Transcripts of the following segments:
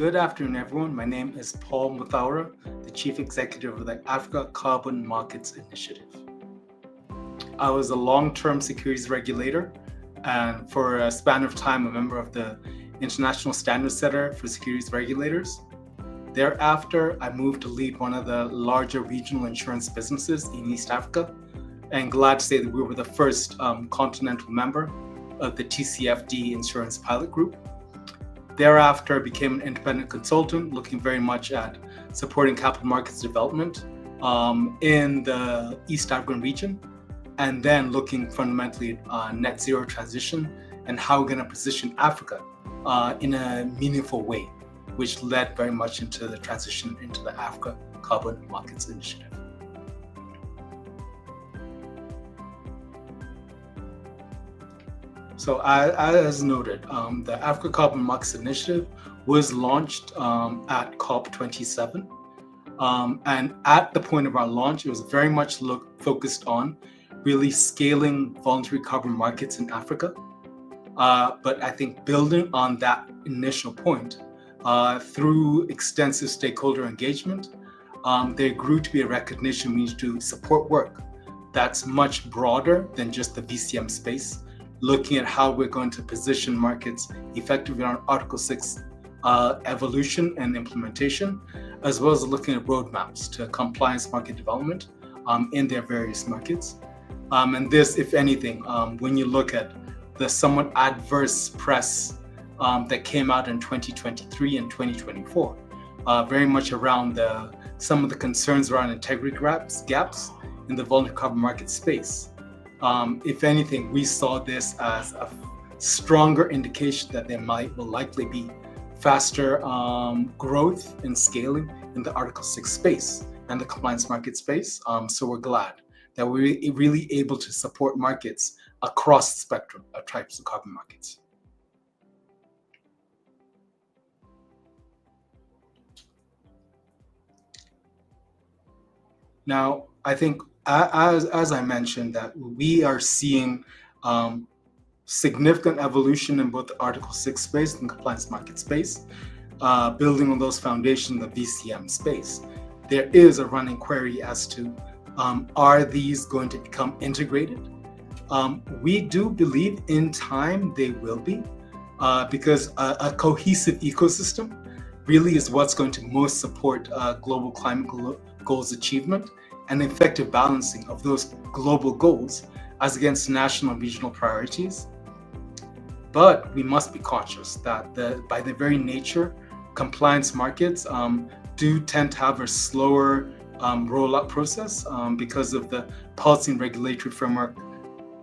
Good afternoon, everyone. My name is Paul Muthaura, the Chief Executive of the Africa Carbon Markets Initiative. I was a long-term securities regulator and for a span of time, a member of the International Standard Setter for Securities Regulators. Thereafter, I moved to lead one of the larger regional insurance businesses in East Africa, and glad to say that we were the first continental member of the TCFD Insurance Pilot Group. Thereafter, I became an independent consultant, looking very much at supporting capital markets development in the East African region, and then looking fundamentally at net zero transition and how we're going to position Africa in a meaningful way, which led very much into the transition into the Africa Carbon Markets Initiative. So as noted, the Africa Carbon Markets Initiative was launched at COP27. And at the point of our launch, it was very much focused on really scaling voluntary carbon markets in Africa. But I think building on that initial point, through extensive stakeholder engagement, there grew to be a recognition we need to support work that's much broader than just the VCM space, looking at how we're going to position markets effectively on Article 6 evolution and implementation, as well as looking at roadmaps to compliance market development in their various markets. And this, if anything, when you look at the somewhat adverse press that came out in 2023 and 2024, very much around some of the concerns around integrity gaps in the voluntary carbon market space. If anything, we saw this as a stronger indication that there will likely be faster growth and scaling in the Article 6 space and the compliance market space. So we're glad that we're really able to support markets across the spectrum of types of carbon markets. Now, I think as I mentioned, that we are seeing significant evolution in both the Article 6 space and compliance market space, building on those foundations of the VCM space. There is a running query as to, are these going to become integrated? We do believe in time they will be, because a cohesive ecosystem really is what's going to most support global climate goals achievement and effective balancing of those global goals as against national and regional priorities. But we must be conscious that by their very nature, compliance markets do tend to have a slower rollout process because of the policy and regulatory framework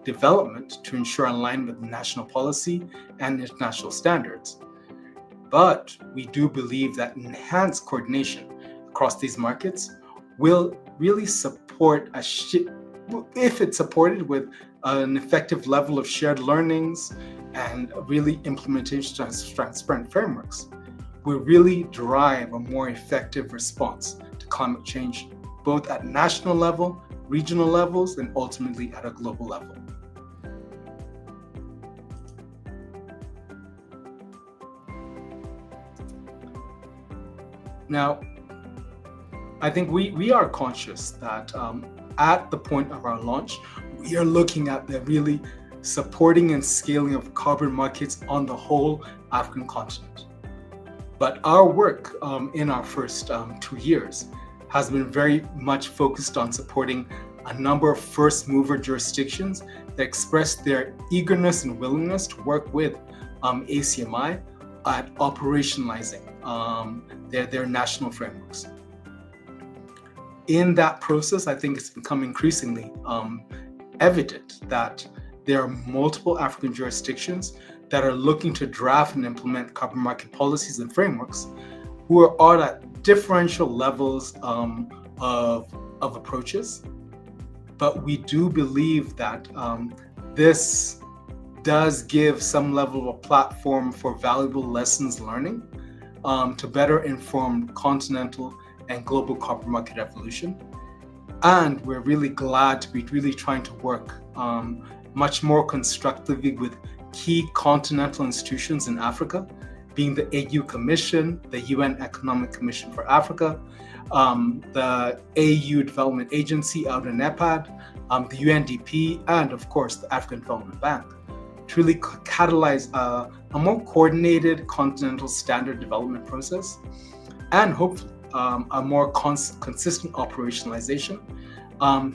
development to ensure alignment with national policy and international standards. But we do believe that enhanced coordination across these markets will really support if it's supported with an effective level of shared learnings and really implementation of transparent frameworks, will really drive a more effective response to climate change, both at national level, regional levels, and ultimately at a global level. Now, I think we are conscious that at the point of our launch, we are looking at the really supporting and scaling of carbon markets on the whole African continent. But our work in our first 2 years has been very much focused on supporting a number of first mover jurisdictions that express their eagerness and willingness to work with ACMI at operationalizing their national frameworks. In that process, I think it's become increasingly evident that there are multiple African jurisdictions that are looking to draft and implement carbon market policies and frameworks who are all at differential levels of approaches. But we do believe that this does give some level of a platform for valuable lessons learning to better inform continental and global carbon market evolution. And we're really glad to be really trying to work much more constructively with key continental institutions in Africa being the AU Commission, the UN Economic Commission for Africa, the AU Development Agency out in NEPAD, the UNDP, and of course the African Development Bank, to really catalyze a more coordinated continental standard development process, and hopefully a more consistent operationalization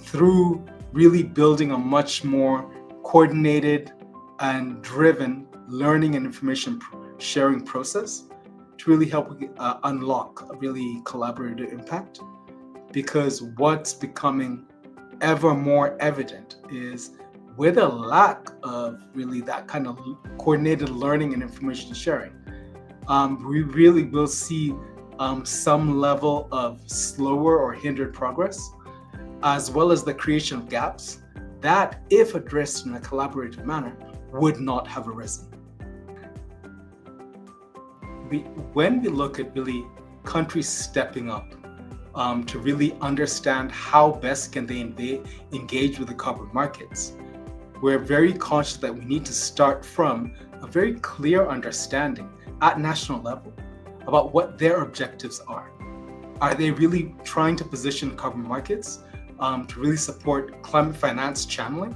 through really building a much more coordinated and driven learning and information sharing process to really help unlock a really collaborative impact. Because what's becoming ever more evident is, with a lack of really that kind of coordinated learning and information sharing, we really will see some level of slower or hindered progress, as well as the creation of gaps that, if addressed in a collaborative manner, would not have arisen. When we look at really countries stepping up to really understand how best can they engage with the carbon markets, we're very conscious that we need to start from a very clear understanding at national level about what their objectives are. Are they really trying to position carbon markets to really support climate finance channeling?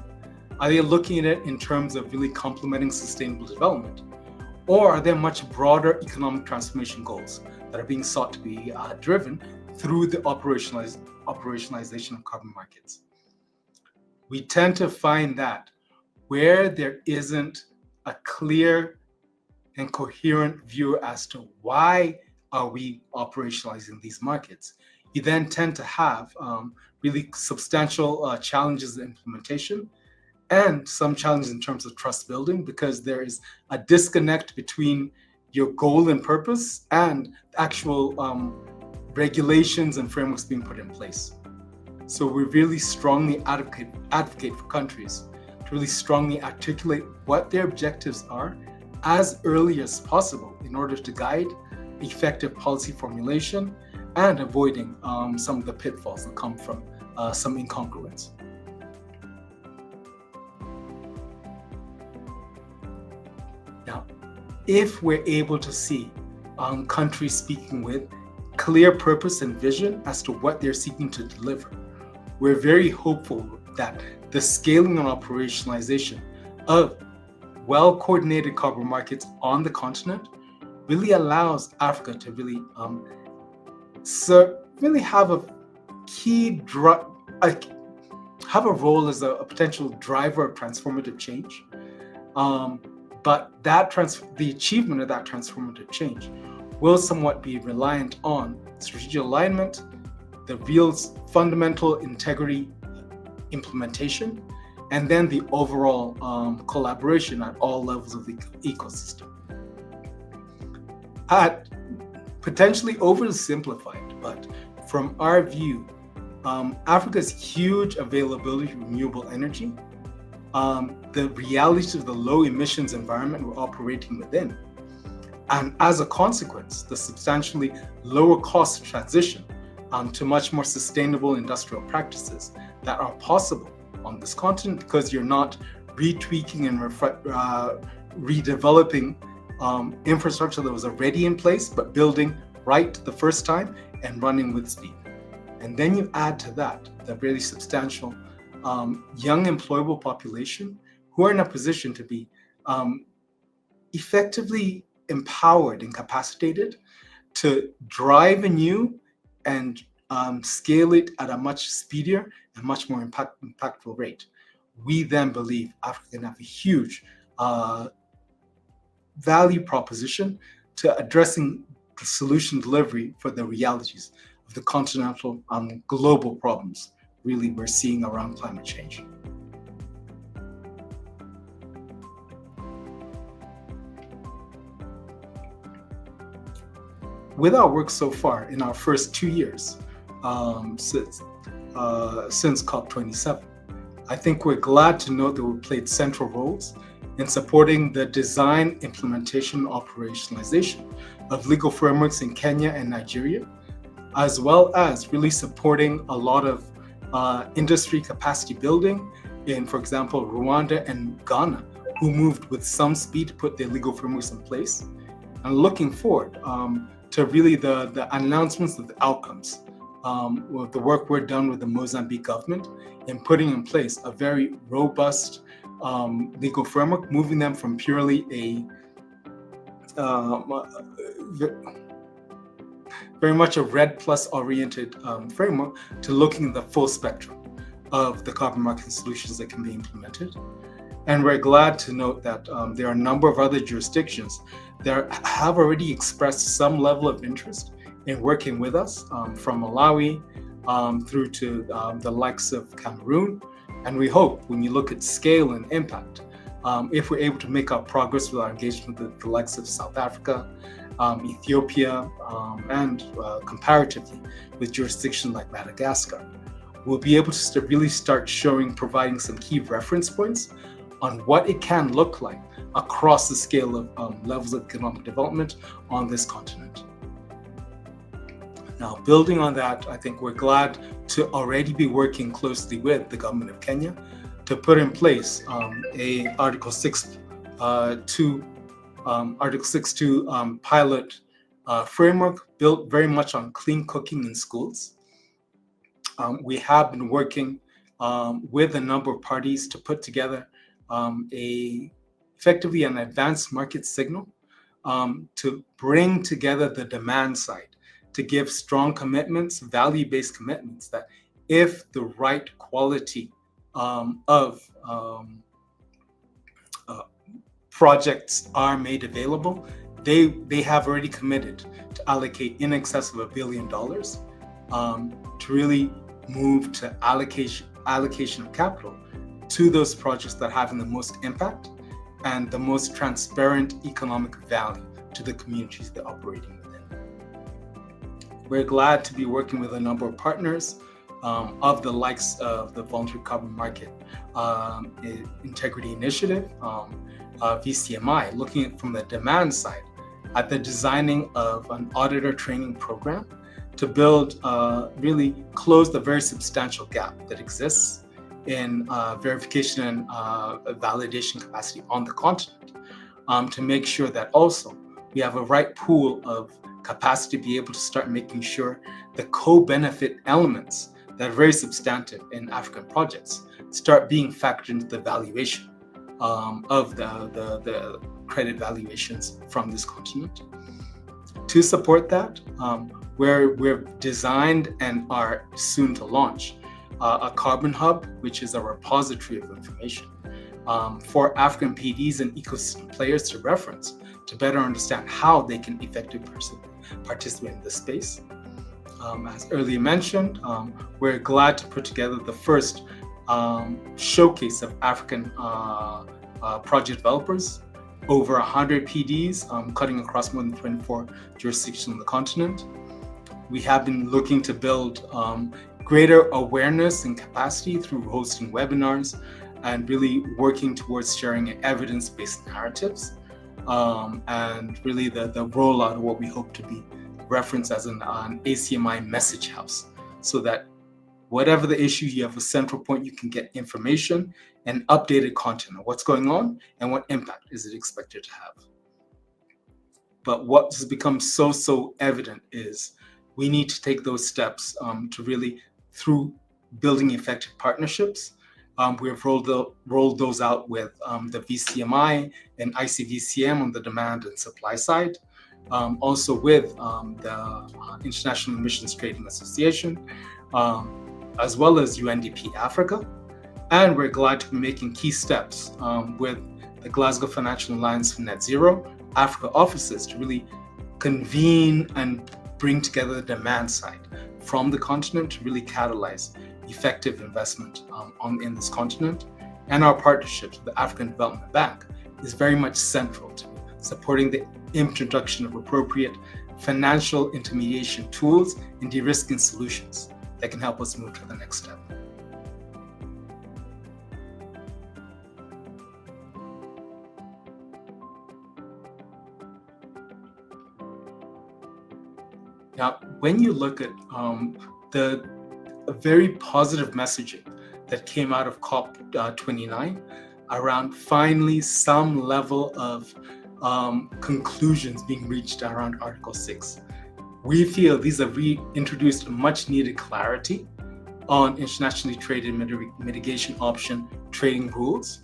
Are they looking at it in terms of really complementing sustainable development? Or are there much broader economic transformation goals that are being sought to be driven through the operationalization of carbon markets? We tend to find that where there isn't a clear and coherent view as to why are we operationalizing these markets, you then tend to have really substantial challenges in implementation, and some challenges in terms of trust building, because there is a disconnect between your goal and purpose and actual regulations and frameworks being put in place. So we really strongly advocate for countries to really strongly articulate what their objectives are as early as possible in order to guide effective policy formulation and avoiding some of the pitfalls that come from some incongruence. Now, if we're able to see countries speaking with clear purpose and vision as to what they're seeking to deliver, we're very hopeful that the scaling and operationalization of well-coordinated carbon markets on the continent really allows Africa to really have a key have a role as a potential driver of transformative change. But the achievement of that transformative change will somewhat be reliant on strategic alignment, the real fundamental integrity implementation, and then the overall collaboration at all levels of the ecosystem. Potentially oversimplified, but from our view, Africa's huge availability of renewable energy, the reality of the low emissions environment we're operating within, and as a consequence, the substantially lower cost transition to much more sustainable industrial practices that are possible on this continent, because you're not retweaking and redeveloping infrastructure that was already in place, but building right the first time and running with speed. And then you add to that the really substantial young employable population who are in a position to be effectively empowered and capacitated to drive anew and scale it at a much speedier and much more impactful rate. We then believe Africa can have a huge value proposition to addressing the solution delivery for the realities of the continental global problems really we're seeing around climate change. With our work so far in our first 2 years since COP27, I think we're glad to note that we played central roles in supporting the design, implementation, and operationalization of legal frameworks in Kenya and Nigeria, as well as really supporting a lot of industry capacity building in, for example, Rwanda and Ghana, who moved with some speed to put their legal frameworks in place. and looking forward to really the announcements of the outcomes with the work we're done with the Mozambique government in putting in place a very robust legal framework, moving them from purely a very much a RED plus oriented framework to looking at the full spectrum of the carbon market solutions that can be implemented. And we're glad to note that there are a number of other jurisdictions that have already expressed some level of interest in working with us, from Malawi through to the likes of Cameroon. And we hope when you look at scale and impact, if we're able to make our progress with our engagement with the likes of South Africa, Ethiopia, and comparatively with jurisdictions like Madagascar, we'll be able to really start providing some key reference points on what it can look like across the scale of levels of economic development on this continent. Now, building on that, I think we're glad to already be working closely with the government of Kenya to put in place a Article 6.2 pilot framework built very much on clean cooking in schools. We have been working with a number of parties to put together effectively an advanced market signal to bring together the demand side, to give strong commitments, value-based commitments, that if the right quality of projects are made available, they have already committed to allocate in excess of $1 billion to really move to allocation of capital to those projects that are having the most impact and the most transparent economic value to the communities they're operating within. We're glad to be working with a number of partners of the likes of the Voluntary Carbon Market Integrity Initiative, VCMI, looking at from the demand side at the designing of an auditor training program to build, really close the very substantial gap that exists in verification and validation capacity on the continent, to make sure that also we have a right pool of capacity to be able to start making sure the co-benefit elements that are very substantive in African projects start being factored into the valuation of the credit valuations from this continent. To support that, we've designed and are soon to launch a carbon hub, which is a repository of information for African PDs and ecosystem players to reference to better understand how they can effectively participate in this space. As earlier mentioned, we're glad to put together the first showcase of African project developers, over 100 PDs cutting across more than 24 jurisdictions on the continent. We have been looking to build greater awareness and capacity through hosting webinars and really working towards sharing evidence-based narratives, and really the rollout of what we hope to be referenced as an ACMI message house, so that whatever the issue, you have a central point you can get information and updated content on what's going on and what impact is it expected to have. But what has become so evident is we need to take those steps to really, through building effective partnerships. We have rolled those out with the VCMI and ICVCM on the demand and supply side, also with the International Emissions Trading Association, as well as UNDP Africa. And we're glad to be making key steps with the Glasgow Financial Alliance for Net Zero Africa offices to really convene and bring together the demand side from the continent to really catalyze effective investment in this continent. And our partnerships with the African Development Bank is very much central to supporting the introduction of appropriate financial intermediation tools and de-risking solutions that can help us move to the next step. Now, when you look at the very positive messaging that came out of COP29 around finally some level of conclusions being reached around Article 6. We feel these have reintroduced much needed clarity on internationally traded mitigation option trading rules,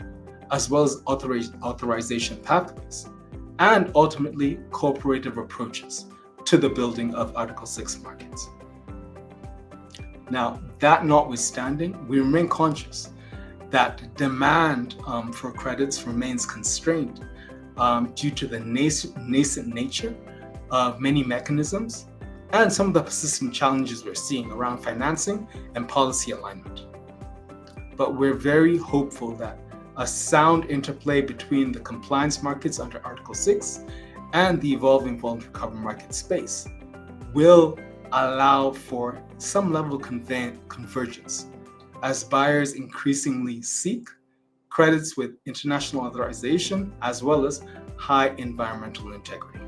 as well as authorization pathways, and ultimately cooperative approaches to the building of Article 6 markets. Now, that notwithstanding, we remain conscious that demand for credits remains constrained due to the nascent nature of many mechanisms and some of the persistent challenges we're seeing around financing and policy alignment. But we're very hopeful that a sound interplay between the compliance markets under Article 6 and the evolving voluntary carbon market space will allow for some level of convergence as buyers increasingly seek credits with international authorization as well as high environmental integrity.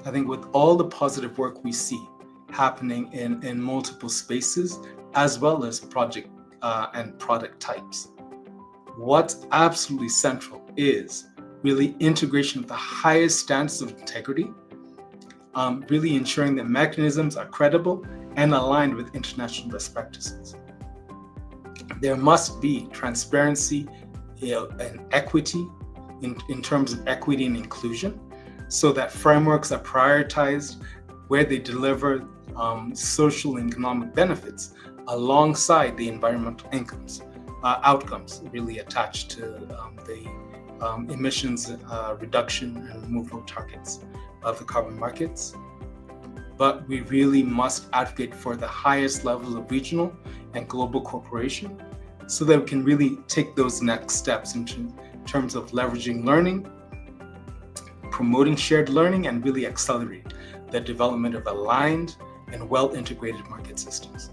I think with all the positive work we see happening in multiple spaces, as well as project and product types, what's absolutely central is really integration of the highest standards of integrity, really ensuring that mechanisms are credible and aligned with international best practices. There must be transparency and equity in terms of equity and inclusion, so that frameworks are prioritized where they deliver social and economic benefits alongside the environmental outcomes really attached to the emissions reduction and removal targets of the carbon markets. But we really must advocate for the highest levels of regional and global cooperation so that we can really take those next steps in terms of leveraging learning, promoting shared learning, and really accelerate the development of aligned and well-integrated market systems.